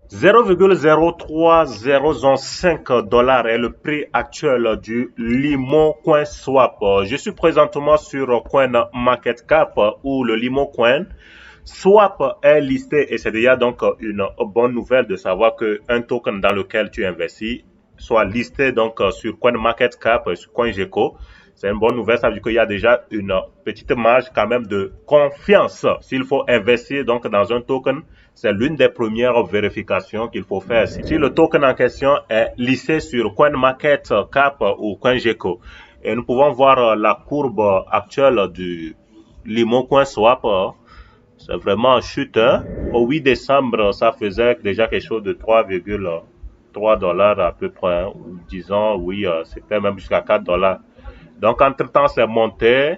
$0,03005 est le prix actuel du Limo Coin Swap. Je suis présentement sur CoinMarketCap où le Limo Coin Swap est listé et c'est déjà donc une bonne nouvelle de savoir qu'un token dans lequel tu investis soit listé donc sur CoinMarketCap, sur CoinGecko. C'est une bonne nouvelle, ça veut dire qu'il y a déjà une petite marge quand même de confiance. S'il faut investir donc dans un token, c'est l'une des premières vérifications qu'il faut faire. Si le token en question est listé sur CoinMarketCap ou CoinGecko, et nous pouvons voir la courbe actuelle du Limo Coin Swap, c'est vraiment en chute. Hein. Au 8 décembre, ça faisait déjà quelque chose de 3,3 $ à peu près. Hein. Disons, oui, c'était même jusqu'à 4 $. Donc, entre-temps, c'est monté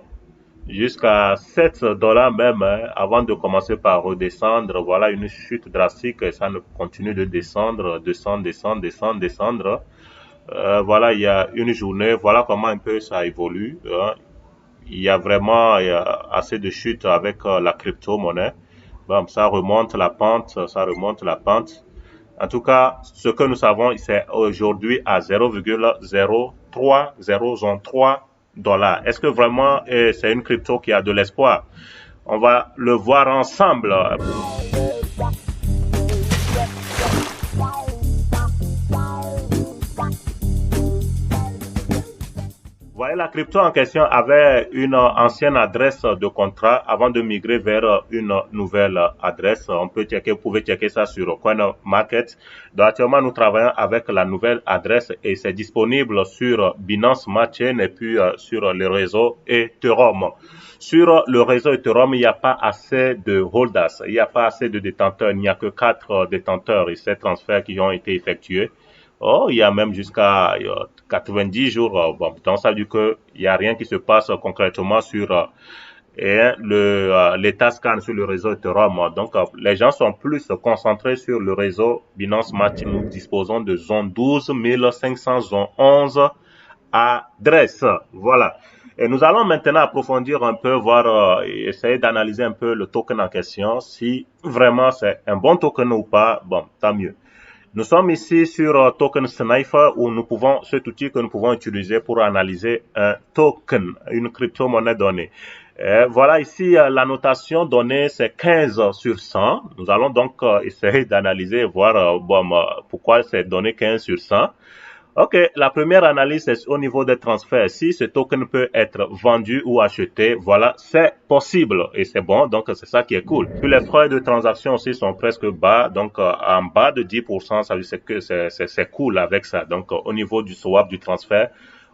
jusqu'à 7 $ même, hein, avant de commencer par redescendre. Voilà une chute drastique et ça ne continue de descendre, descendre. Voilà, il y a une journée, voilà comment un peu ça évolue. Hein. Il y a assez de chutes avec la crypto-monnaie. Bon, ça remonte la pente, ça remonte la pente. En tout cas, ce que nous savons, c'est aujourd'hui à 0,03003 $. Est-ce que vraiment c'est une crypto qui a de l'espoir? On va le voir ensemble. Voyez, la crypto en question avait une ancienne adresse de contrat avant de migrer vers une nouvelle adresse. On peut checker, vous pouvez checker ça sur CoinMarket. Donc, actuellement, nous travaillons avec la nouvelle adresse et c'est disponible sur Binance Smart Chain et puis sur le réseau Ethereum. Sur le réseau Ethereum, il n'y a pas assez de holders, il n'y a pas assez de détenteurs, il n'y a que 4 détenteurs et 7 transferts qui ont été effectués. Oh, il y a même jusqu'à 90 jours. Bon, donc ça veut dire qu'il n'y a rien qui se passe concrètement sur l'état scan sur le réseau Ethereum. Donc, les gens sont plus concentrés sur le réseau Binance Smart. Nous disposons de zone 12 500, zone 11 adresses. Voilà. Et nous allons maintenant approfondir un peu, voir, essayer d'analyser un peu le token en question. Si vraiment c'est un bon token ou pas, bon, tant mieux. Nous sommes ici sur Token Sniper où nous pouvons, cet outil que nous pouvons utiliser pour analyser un token, une crypto-monnaie donnée. Voilà ici la notation donnée, c'est 15 sur 100. Nous allons donc essayer d'analyser et voir pourquoi c'est donné 15 sur 100. Ok, la première analyse est au niveau des transferts. Si ce token peut être vendu ou acheté, voilà, c'est possible et c'est bon, donc c'est ça qui est cool. Puis les frais de transaction aussi sont presque bas, donc en bas de 10%, ça veut dire que c'est cool avec ça. Donc au niveau du swap, du transfert,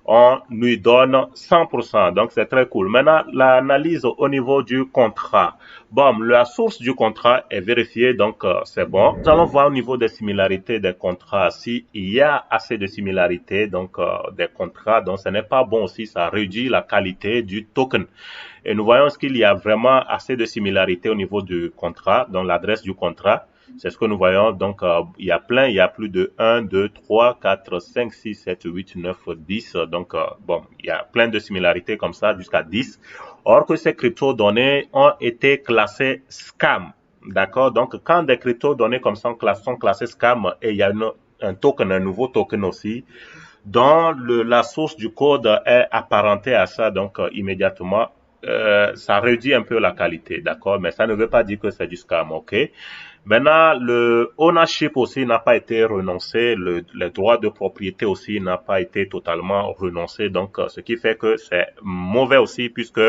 on lui donne 100%. Donc, c'est très cool. Maintenant, l'analyse au niveau du contrat. Bon, la source du contrat est vérifiée, donc c'est bon. Nous allons voir au niveau des similarités des contrats. S'il y a assez de similarités, donc des contrats, donc ce n'est pas bon aussi, ça réduit la qualité du token. Et nous voyons qu'il y a vraiment assez de similarités au niveau du contrat, dans l'adresse du contrat. C'est ce que nous voyons. Donc, il y a plein, il y a plus de 1, 2, 3, 4, 5, 6, 7, 8, 9, 10. Donc, bon, il y a plein de similarités comme ça jusqu'à 10. Or que ces crypto-données ont été classées scam. D'accord? Donc, quand des crypto-données comme ça sont classées scam et il y a un token, un nouveau token aussi, dont la source du code est apparentée à ça, donc immédiatement, ça réduit un peu la qualité, d'accord? Mais ça ne veut pas dire que c'est du scam, ok? Maintenant, le ownership aussi n'a pas été renoncé, le droit de propriété aussi n'a pas été totalement renoncé, donc ce qui fait que c'est mauvais aussi puisque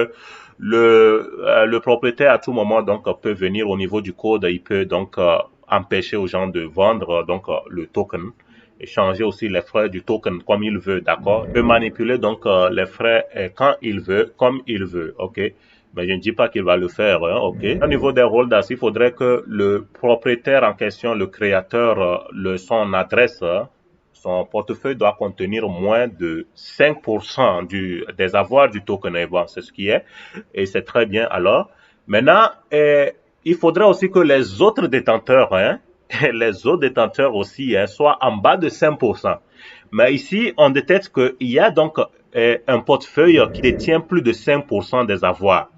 le propriétaire à tout moment donc peut venir au niveau du code, il peut donc empêcher aux gens de vendre donc le token et changer aussi les frais du token comme il veut, d'accord? Il peut manipuler donc les frais quand il veut, comme il veut, ok? Mais je ne dis pas qu'il va le faire, hein, ok? Au niveau des holders, il faudrait que le propriétaire en question, le créateur, son adresse, son portefeuille doit contenir moins de 5% des avoirs du token. Et bon, c'est ce qui est. Et c'est très bien alors. Maintenant, il faudrait aussi que les autres détenteurs, hein, les autres détenteurs aussi, hein, soient en bas de 5%. Mais ici, on détecte qu'il y a donc un portefeuille qui détient plus de 5% des avoirs.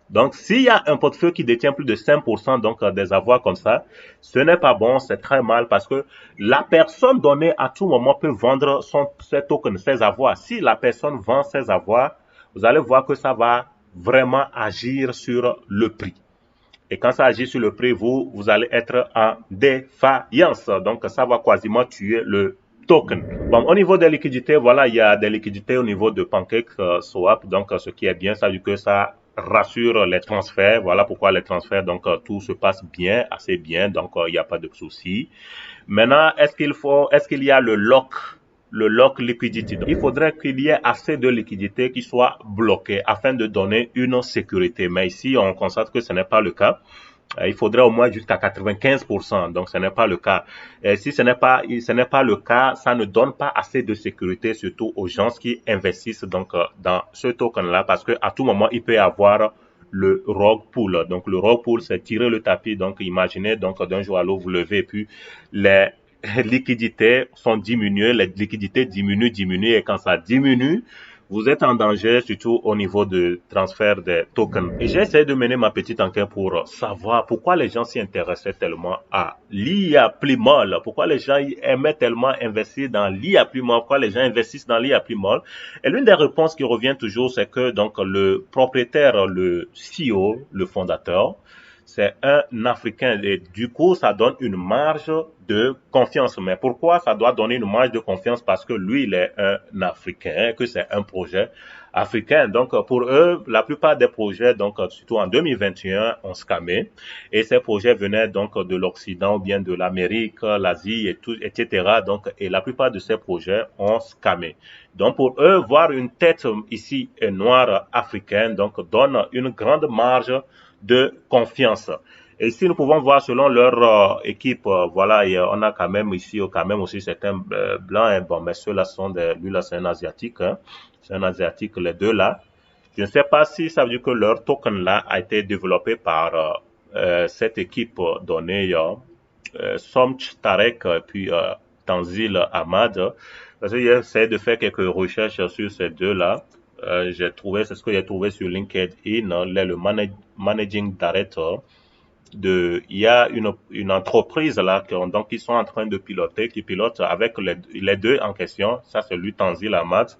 Donc, s'il y a un portefeuille qui détient plus de 5% donc des avoirs comme ça, ce n'est pas bon, c'est très mal parce que la personne donnée à tout moment peut vendre ses tokens, ses avoirs. Si la personne vend ses avoirs, vous allez voir que ça va vraiment agir sur le prix. Et quand ça agit sur le prix, vous allez être en défaillance. Donc, ça va quasiment tuer le token. Bon, au niveau des liquidités, voilà, il y a des liquidités au niveau de PancakeSwap. Donc, ce qui est bien, ça veut dire que ça rassure les transferts. Voilà pourquoi les transferts, donc, tout se passe bien, assez bien. Donc, il n'y a pas de souci. Maintenant, est-ce qu'il y a le lock liquidity? Donc, il faudrait qu'il y ait assez de liquidité qui soit bloquée afin de donner une sécurité. Mais ici, on constate que ce n'est pas le cas. Il faudrait au moins jusqu'à 95%. Donc, ce n'est pas le cas. Et si ce n'est pas le cas, ça ne donne pas assez de sécurité, surtout aux gens qui investissent donc dans ce token-là, parce que à tout moment, il peut y avoir le rug pull. Donc, le rug pull, c'est tirer le tapis. Donc, imaginez, donc, d'un jour à l'autre, vous levez, et puis les liquidités sont diminuées, les liquidités diminuent, et quand ça diminue, vous êtes en danger, surtout au niveau de transfert des tokens. Et j'ai essayé de mener ma petite enquête pour savoir pourquoi les gens s'y intéressaient tellement à l'IA Plumol, pourquoi les gens aimaient tellement investir dans l'IA Plumol, pourquoi les gens investissent dans l'IA Plumol. Et l'une des réponses qui revient toujours, c'est que donc le propriétaire, le CEO, le fondateur, c'est un Africain et du coup, ça donne une marge de confiance. Mais pourquoi ça doit donner une marge de confiance? Parce que lui, il est un Africain, que c'est un projet africain. Donc, pour eux, la plupart des projets, donc surtout en 2021, ont scamé. Et ces projets venaient donc de l'Occident ou bien de l'Amérique, l'Asie et tout, etc. Donc, et la plupart de ces projets ont scamé. Donc, pour eux, voir une tête ici noire africaine, donc donne une grande marge de confiance. Et si nous pouvons voir selon leur équipe, voilà, on a quand même ici, quand même aussi certains blancs, hein, bon, mais ceux-là sont lui là c'est un asiatique, hein, c'est un asiatique les deux là. Je ne sais pas si ça veut dire que leur token là a été développé par cette équipe donnée Somch Tarek puis Tanzil Ahmad. Parce que j'ai essayé de faire quelques recherches sur ces deux-là. J'ai trouvé, c'est ce que j'ai trouvé sur LinkedIn, hein, le managing director il y a une entreprise là, donc ils sont en train de piloter, qui pilote avec les deux en question. Ça, c'est lui, Tanzil Ahmad.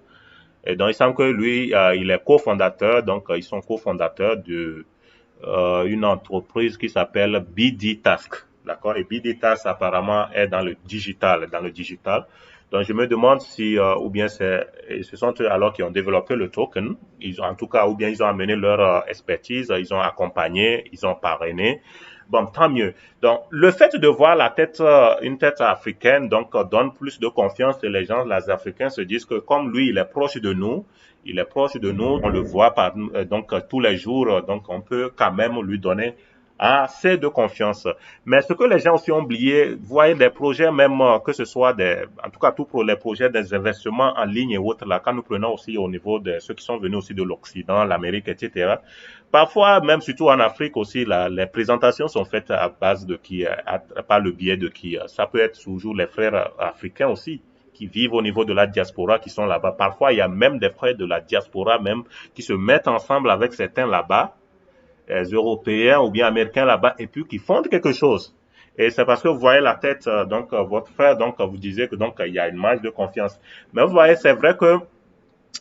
Et donc, il semble que lui, il est cofondateur, donc ils sont cofondateurs de une entreprise qui s'appelle BD Task. D'accord? Et BD Task apparemment est dans le digital, Donc je me demande si ou bien ce sont eux alors qui ont développé le token, ils ont en tout cas ou bien ils ont amené leur expertise, ils ont accompagné, ils ont parrainé. Bon, tant mieux. Donc le fait de voir une tête africaine donc donne plus de confiance et les Africains se disent que comme lui il est proche de nous, on le voit donc tous les jours, donc on peut quand même lui donner assez de confiance. Mais ce que les gens aussi ont oublié, vous voyez des projets même que ce soit en tout cas tout pour les projets des investissements en ligne et autres là, quand nous prenons aussi au niveau de ceux qui sont venus aussi de l'Occident, l'Amérique, etc. Parfois, même surtout en Afrique aussi, les présentations sont faites à base de qui, par le biais de qui. Ça peut être toujours les frères africains aussi qui vivent au niveau de la diaspora, qui sont là-bas. Parfois, il y a même des frères de la diaspora même qui se mettent ensemble avec certains là-bas, européens ou bien américains là-bas, et puis qui font quelque chose. Et c'est parce que vous voyez la tête, donc votre frère, donc vous disiez que donc il y a une marge de confiance. Mais vous voyez, c'est vrai que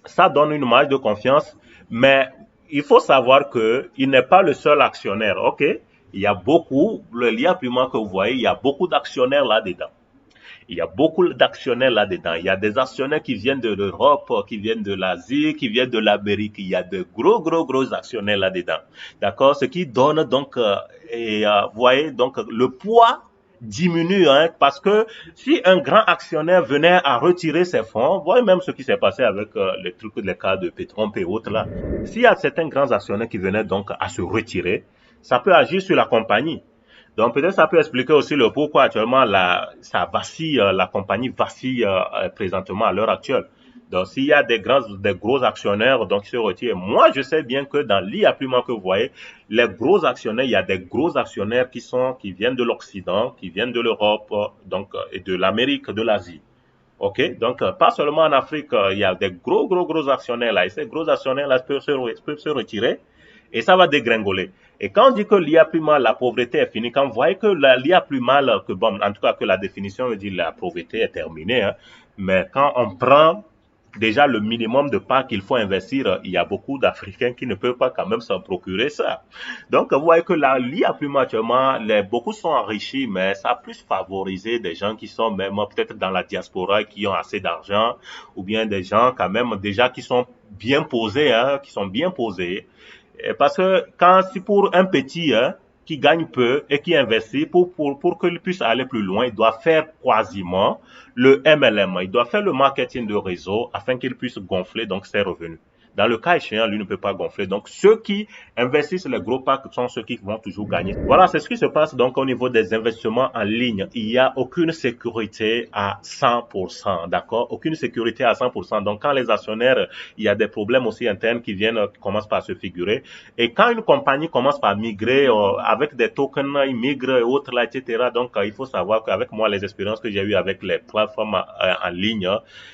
ça donne une marge de confiance, mais il faut savoir que il n'est pas le seul actionnaire, ok? Il y a beaucoup, le lien purement que vous voyez, il y a beaucoup d'actionnaires là-dedans. Il y a beaucoup d'actionnaires là-dedans. Il y a des actionnaires qui viennent de l'Europe, qui viennent de l'Asie, qui viennent de l'Amérique. Il y a de gros actionnaires là-dedans. D'accord? Ce qui donne donc, vous voyez, donc le poids diminue, hein, parce que si un grand actionnaire venait à retirer ses fonds, voyez même ce qui s'est passé avec les cas de Petron et autres là. S'il y a certains grands actionnaires qui venaient donc à se retirer, ça peut agir sur la compagnie. Donc peut-être ça peut expliquer aussi le pourquoi actuellement ça vacille, la compagnie vacille présentement à l'heure actuelle. Donc s'il y a des gros actionnaires donc qui se retirent, moi je sais bien que dans l'IA que vous voyez, les gros actionnaires, il y a des gros actionnaires qui viennent de l'Occident, qui viennent de l'Europe, donc et de l'Amérique, de l'Asie. Ok, donc pas seulement en Afrique, il y a des gros actionnaires là, et ces gros actionnaires là peuvent se retirer. Et ça va dégringoler. Et quand on dit que l'IA plus mal, la pauvreté est finie, quand vous voyez que l'IA plus mal, que bon, en tout cas que la définition veut dire la pauvreté est terminée, hein, mais quand on prend déjà le minimum de pas qu'il faut investir, il y a beaucoup d'Africains qui ne peuvent pas quand même s'en procurer ça. Donc, vous voyez que l'IA plus actuellement, beaucoup sont enrichis, mais ça a plus favorisé des gens qui sont même peut-être dans la diaspora, qui ont assez d'argent, ou bien des gens quand même déjà qui sont bien posés, hein, qui sont bien posés. Parce que quand c'est pour un petit hein, qui gagne peu et qui investit pour qu'il puisse aller plus loin, il doit faire quasiment le MLM. Il doit faire le marketing de réseau afin qu'il puisse gonfler donc ses revenus. Dans le cas échéant, lui ne peut pas gonfler. Donc, ceux qui investissent les gros packs sont ceux qui vont toujours gagner. Voilà, c'est ce qui se passe donc au niveau des investissements en ligne. Il n'y a aucune sécurité à 100%, d'accord? Aucune sécurité à 100%. Donc, quand les actionnaires, il y a des problèmes aussi internes qui viennent, qui commencent par se figurer. Et quand une compagnie commence par migrer avec des tokens, ils migrent et autres, là, etc. Donc, il faut savoir qu'avec moi, les expériences que j'ai eues avec les plateformes en ligne,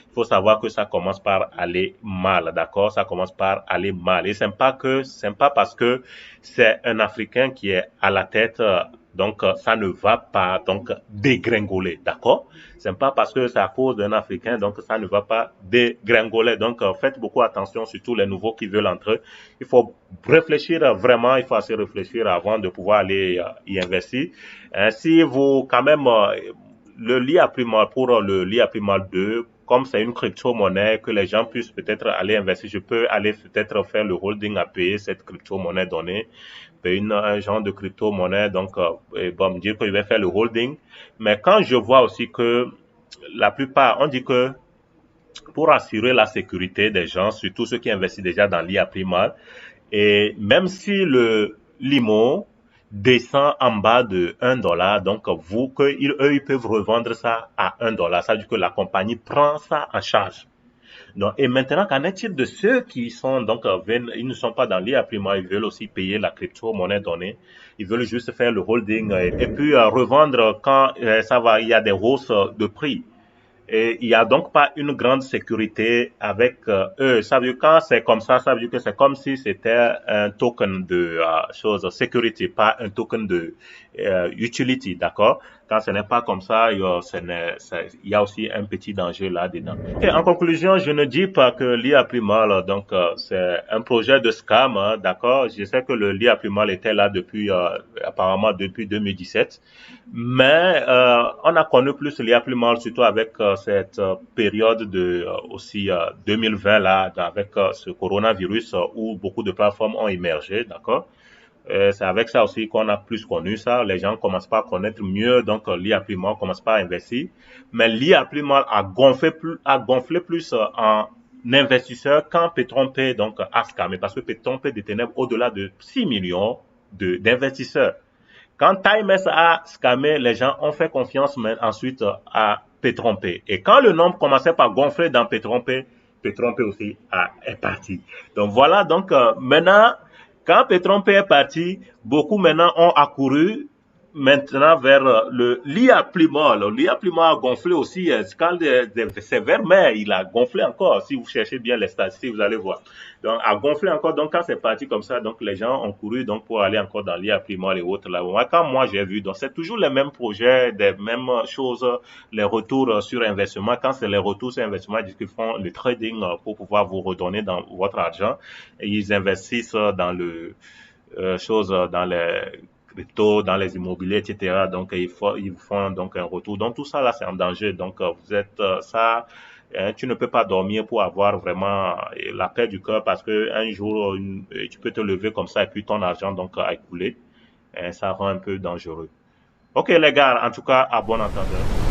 il faut savoir que ça commence par aller mal, d'accord? Ça commence par aller mal. Et c'est pas parce que c'est un Africain qui est à la tête, donc ça ne va pas donc dégringoler, d'accord? C'est pas parce que c'est à cause d'un Africain, donc ça ne va pas dégringoler. Donc faites beaucoup attention, surtout les nouveaux qui veulent entrer. Il faut réfléchir vraiment, il faut assez réfléchir avant de pouvoir aller y investir. Si vous quand même le LIA Primal pour le LIA Primal 2, comme c'est une crypto-monnaie que les gens puissent peut-être aller investir, je peux aller peut-être faire le holding à payer cette crypto-monnaie donnée, payer un genre de crypto-monnaie, donc bon, me dire que je vais faire le holding. Mais quand je vois aussi que la plupart, on dit que pour assurer la sécurité des gens, surtout ceux qui investissent déjà dans l'IA Primal, et même si le limo descend en bas de 1 $, donc eux, ils peuvent revendre ça à 1 $. Ça veut dire que la compagnie prend ça en charge. Donc, et maintenant, qu'en est-il de ceux qui sont, donc, ils ne sont pas dans l'IA Prima, ils veulent aussi payer la crypto-monnaie donnée. Ils veulent juste faire le holding et puis revendre quand ça va, il y a des hausses de prix. Et il n'y a donc pas une grande sécurité avec eux. Ça veut dire quand c'est comme ça veut dire que c'est comme si c'était un token de chose security, pas un token de utility, d'accord? Quand ce n'est pas comme ça, il y a aussi un petit danger là-dedans. Okay, en conclusion, je ne dis pas que l'IA Primal, donc c'est un projet de scam, hein, d'accord? Je sais que le l'IA Primal était là depuis apparemment depuis 2017. Mais on a connu plus l'IA plus mal, surtout avec cette période de aussi 2020 là, avec ce coronavirus où beaucoup de plateformes ont émergé, d'accord? C'est avec ça aussi qu'on a plus connu ça. Les gens commencent pas à connaître mieux, donc l'IA plus mal commence pas à investir. Mais l'IA plus mal a gonflé plus en investisseurs quand Petronpay donc a scamé parce que Petronpay détenait au-delà de 6 millions d'investisseurs. Quand Times a scammé, les gens ont fait confiance mais ensuite à Petronpay. Et quand le nombre commençait par gonfler dans Petronpay, Petronpay aussi est parti. Donc voilà, donc maintenant, quand Petronpay est parti, beaucoup maintenant ont accouru maintenant vers le l'IA Pluma. L'IA Pluma a gonflé aussi. Quand c'est vers mai, il a gonflé encore. Si vous cherchez bien les statistiques, vous allez voir. Donc, a gonflé encore. Donc, quand c'est parti comme ça, donc les gens ont couru donc pour aller encore dans l'IA Pluma et autres là. Quand moi j'ai vu, donc c'est toujours les mêmes projets, des mêmes choses, les retours sur investissement. Quand c'est les retours sur investissement, ils font le trading pour pouvoir vous redonner dans votre argent. Et ils investissent dans le dans les crypto, dans les immobiliers, etc. Donc, ils font donc un retour. Donc, tout ça, là, c'est en danger. Donc, vous êtes ça, tu ne peux pas dormir pour avoir vraiment la paix du cœur parce que un jour, tu peux te lever comme ça et puis ton argent, donc, a écoulé. Ça rend un peu dangereux. OK, les gars, en tout cas, à bon entendeur.